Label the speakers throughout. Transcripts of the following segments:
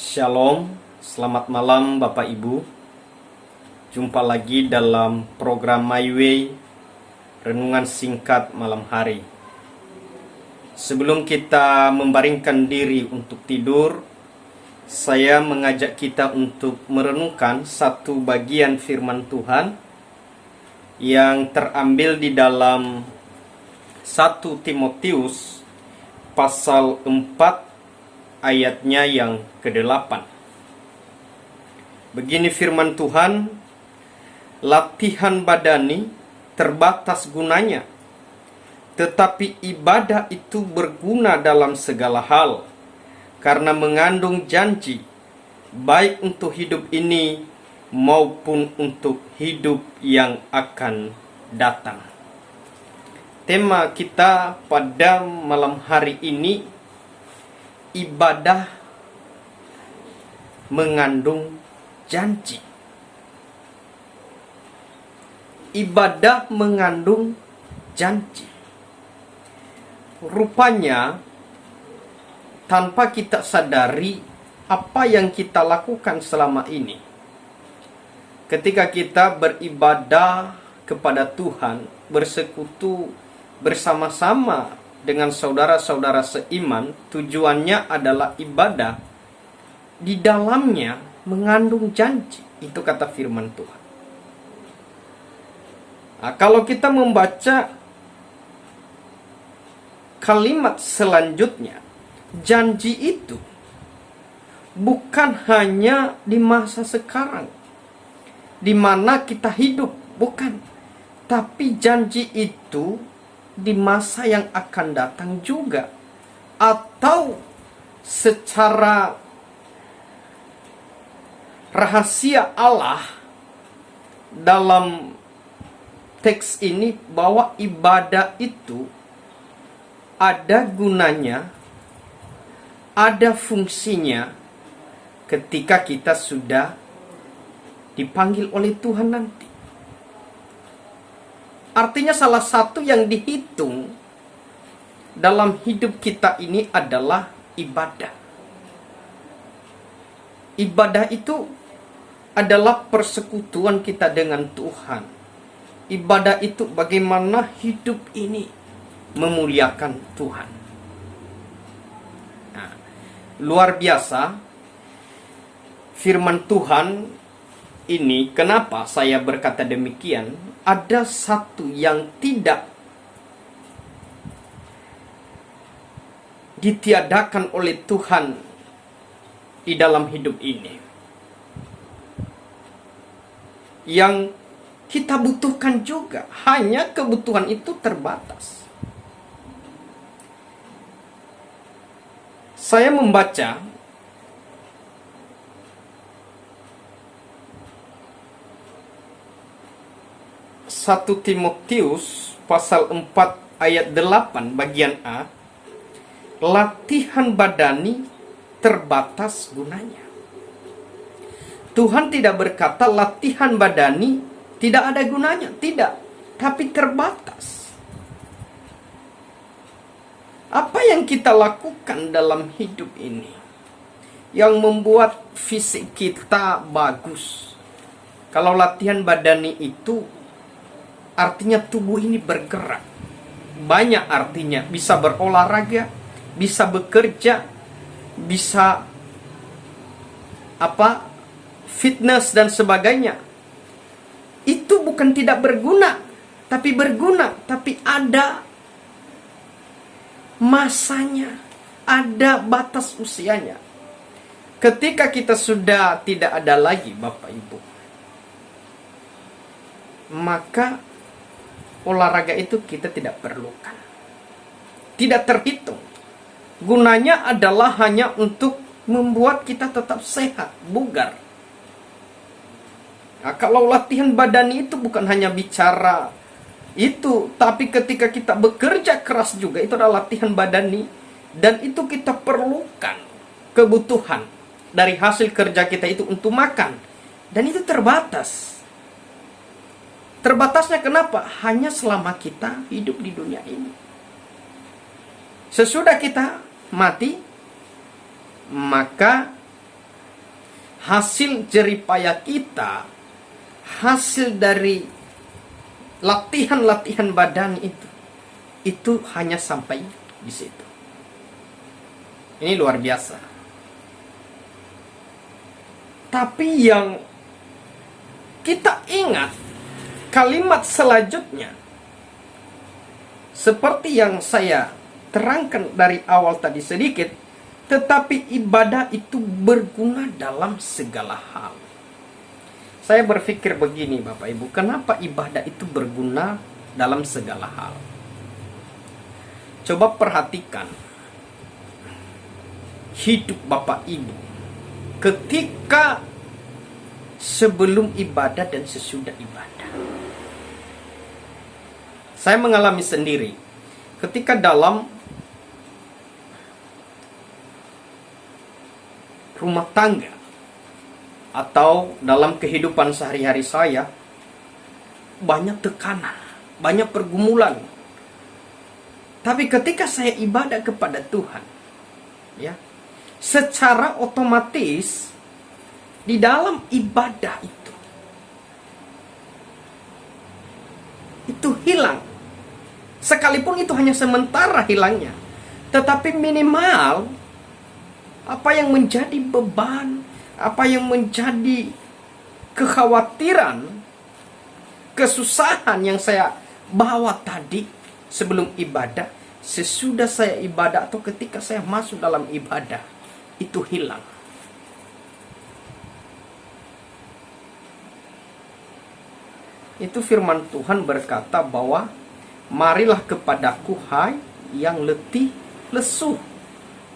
Speaker 1: Shalom, selamat malam Bapak Ibu. Jumpa lagi dalam program My Way, renungan singkat malam hari. Sebelum kita membaringkan diri untuk tidur, saya mengajak kita untuk merenungkan satu bagian firman Tuhan yang terambil di dalam 1 Timotius pasal 4 ayatnya yang ke-8. Begini firman Tuhan, latihan badani terbatas gunanya, tetapi ibadah itu berguna dalam segala hal, karena mengandung janji, baik untuk hidup ini maupun untuk hidup yang akan datang. Tema kita pada malam hari ini, ibadah mengandung janji. Ibadah mengandung janji. Rupanya, tanpa kita sadari apa yang kita lakukan selama ini, ketika kita beribadah kepada Tuhan, bersekutu bersama-sama dengan saudara-saudara seiman, tujuannya adalah ibadah, di dalamnya mengandung janji. Itu kata firman Tuhan. Nah, kalau kita membaca kalimat selanjutnya, janji itu bukan hanya di masa sekarang, di mana kita hidup, bukan. Tapi janji itu di masa yang akan datang juga, atau secara rahasia Allah dalam teks ini, bahwa ibadah itu ada gunanya, ada fungsinya ketika kita sudah dipanggil oleh Tuhan nanti. Artinya salah satu yang dihitung dalam hidup kita ini adalah ibadah. Ibadah itu adalah persekutuan kita dengan Tuhan. Ibadah itu bagaimana hidup ini memuliakan Tuhan. Nah, luar biasa firman Tuhan ini. Kenapa saya berkata demikian? Ada satu yang tidak ditiadakan oleh Tuhan di dalam hidup ini, yang kita butuhkan juga, hanya kebutuhan itu terbatas. Saya membaca Satu Timotius pasal 4 ayat 8 bagian A, latihan badani terbatas gunanya. Tuhan tidak berkata latihan badani tidak ada gunanya, tidak, tapi terbatas. Apa yang kita lakukan dalam hidup ini yang membuat fisik kita bagus? Kalau latihan badani itu artinya tubuh ini bergerak. Banyak artinya, bisa berolahraga, bisa bekerja, bisa fitness dan sebagainya. Itu bukan tidak berguna, tapi berguna, tapi ada masanya, ada batas usianya. Ketika kita sudah tidak ada lagi, Bapak Ibu, maka olahraga itu kita tidak perlukan, tidak terhitung. Gunanya adalah hanya untuk membuat kita tetap sehat, bugar. Nah, kalau latihan badani itu bukan hanya bicara itu, tapi ketika kita bekerja keras juga, itu adalah latihan badani. Dan itu kita perlukan kebutuhan dari hasil kerja kita itu untuk makan. Dan itu terbatas. Terbatasnya kenapa? Hanya selama kita hidup di dunia ini. Sesudah kita mati, maka hasil jeripaya kita, hasil dari latihan-latihan badan itu hanya sampai di situ. Ini luar biasa. Tapi yang kita ingat kalimat selanjutnya, seperti yang saya terangkan dari awal tadi sedikit, tetapi ibadah itu berguna dalam segala hal. Saya berpikir begini Bapak Ibu, kenapa ibadah itu berguna dalam segala hal? Coba perhatikan hidup Bapak Ibu ketika sebelum ibadah dan sesudah ibadah. Saya mengalami sendiri ketika dalam rumah tangga atau dalam kehidupan sehari-hari saya, banyak tekanan, banyak pergumulan. Tapi ketika saya ibadah kepada Tuhan, ya, secara otomatis di dalam ibadah itu hilang. Sekalipun itu hanya sementara hilangnya, tetapi minimal apa yang menjadi beban, apa yang menjadi kekhawatiran, kesusahan yang saya bawa tadi sebelum ibadah, sesudah saya ibadah atau ketika saya masuk dalam ibadah, itu hilang. Itu firman Tuhan berkata bahwa marilah kepadaku hai yang letih lesu,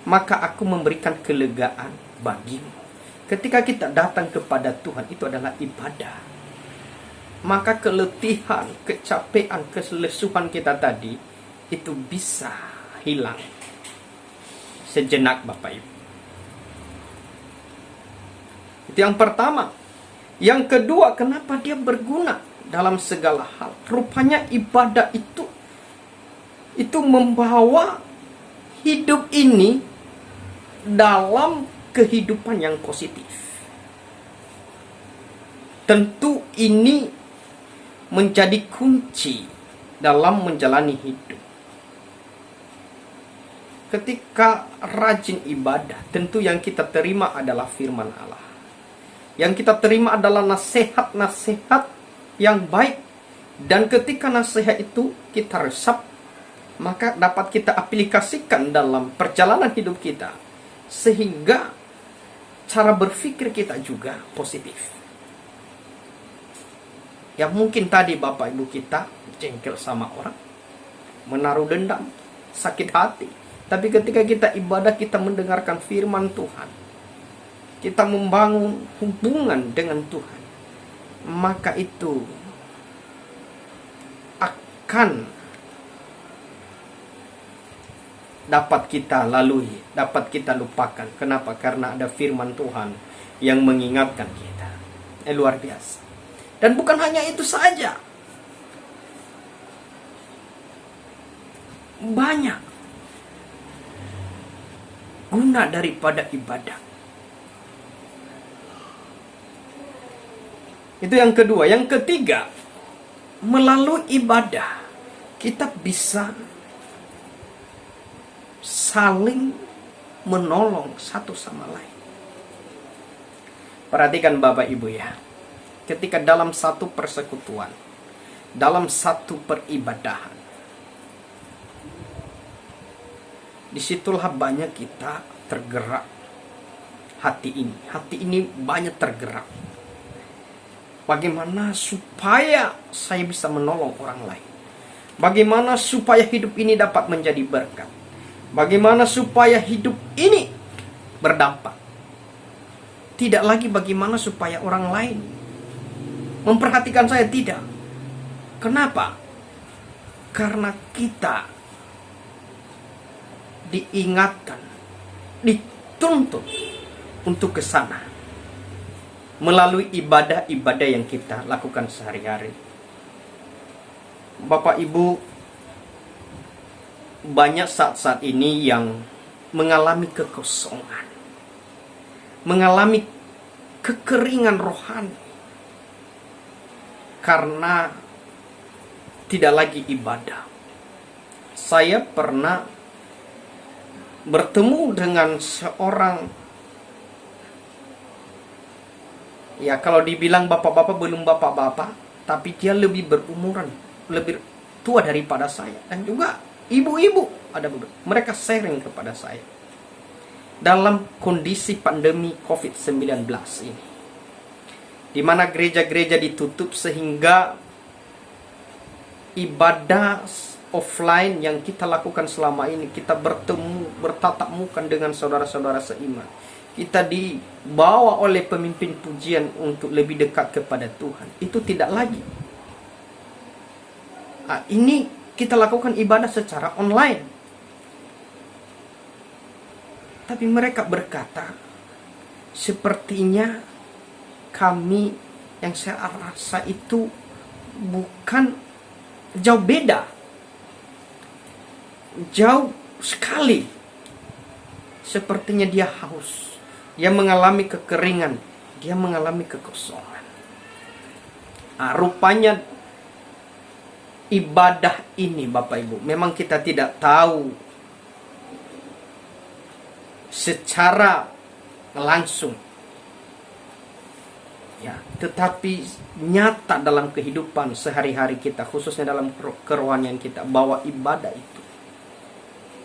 Speaker 1: maka aku memberikan kelegaan bagimu. Ketika kita datang kepada Tuhan, itu adalah ibadah. Maka keletihan, kecapean, kelesuhan kita tadi itu bisa hilang sejenak Bapak Ibu. Itu yang pertama. Yang kedua, kenapa dia berguna dalam segala hal? Rupanya ibadah itu membawa hidup ini dalam kehidupan yang positif. Tentu ini menjadi kunci dalam menjalani hidup. Ketika rajin ibadah, tentu yang kita terima adalah firman Allah. Yang kita terima adalah nasihat-nasihat yang baik. Dan ketika nasihat itu kita resap, maka dapat kita aplikasikan dalam perjalanan hidup kita, sehingga cara berpikir kita juga positif. Yang mungkin tadi Bapak Ibu kita jengkel sama orang, menaruh dendam, sakit hati. Tapi ketika kita ibadah, kita mendengarkan firman Tuhan, kita membangun hubungan dengan Tuhan, maka itu akan dapat kita lalui, dapat kita lupakan. Kenapa? Karena ada firman Tuhan yang mengingatkan kita. Luar biasa. Dan bukan hanya itu saja, banyak guna daripada ibadah. Itu yang kedua. Yang ketiga, melalui ibadah kita bisa saling menolong satu sama lain. Perhatikan Bapak Ibu ya, ketika dalam satu persekutuan, dalam satu peribadahan, disitulah banyak kita tergerak. Hati ini banyak tergerak. Bagaimana supaya saya bisa menolong orang lain? Bagaimana supaya hidup ini dapat menjadi berkat? Bagaimana supaya hidup ini berdampak? Tidak lagi bagaimana supaya orang lain memperhatikan saya, tidak. Kenapa? Karena kita diingatkan, dituntut untuk ke sana melalui ibadah-ibadah yang kita lakukan sehari-hari. Bapak Ibu, banyak saat-saat ini yang mengalami kekosongan, mengalami kekeringan rohani karena tidak lagi ibadah. Saya pernah bertemu dengan seorang, ya kalau dibilang bapak-bapak belum bapak-bapak, tapi dia lebih berumuran, lebih tua daripada saya. Dan juga ibu-ibu, ada beberapa. Mereka sharing kepada saya. Dalam kondisi pandemi COVID-19 ini, di mana gereja-gereja ditutup sehingga ibadah offline yang kita lakukan selama ini, kita bertemu, bertatap muka dengan saudara-saudara seiman. Kita dibawa oleh pemimpin pujian untuk lebih dekat kepada Tuhan. Itu tidak lagi. Nah, ini kita lakukan ibadah secara online. Tapi mereka berkata, sepertinya kami yang saya rasa itu bukan jauh beda. Jauh sekali. Sepertinya dia haus. Dia mengalami kekeringan. Dia mengalami kekosongan. Nah, rupanya ibadah ini Bapak Ibu, memang kita tidak tahu secara langsung. Ya, tetapi nyata dalam kehidupan sehari-hari kita, khususnya dalam kerohanian kita, bahwa ibadah itu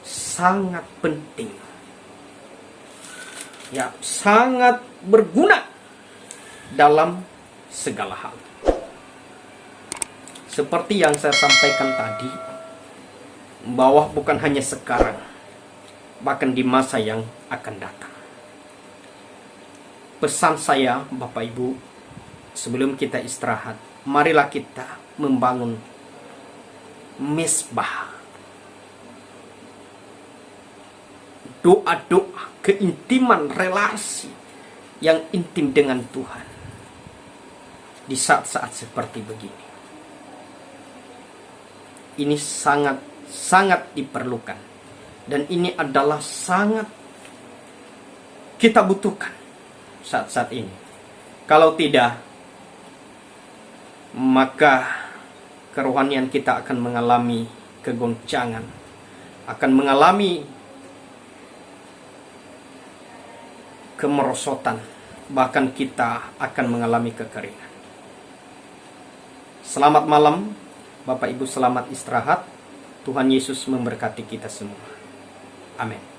Speaker 1: sangat penting. Ya, sangat berguna dalam segala hal. Seperti yang saya sampaikan tadi, bahwa bukan hanya sekarang, bahkan di masa yang akan datang. Pesan saya, Bapak Ibu, sebelum kita istirahat, marilah kita membangun mesbah. Doa-doa, keintiman, relasi yang intim dengan Tuhan di saat-saat seperti begini. Ini sangat diperlukan. Dan ini adalah sangat kita butuhkan saat-saat ini. Kalau tidak, maka kerohanian kita akan mengalami kegoncangan, akan mengalami kemerosotan, bahkan kita akan mengalami kekeringan. Selamat malam, Bapak Ibu, selamat istirahat. Tuhan Yesus memberkati kita semua. Amin.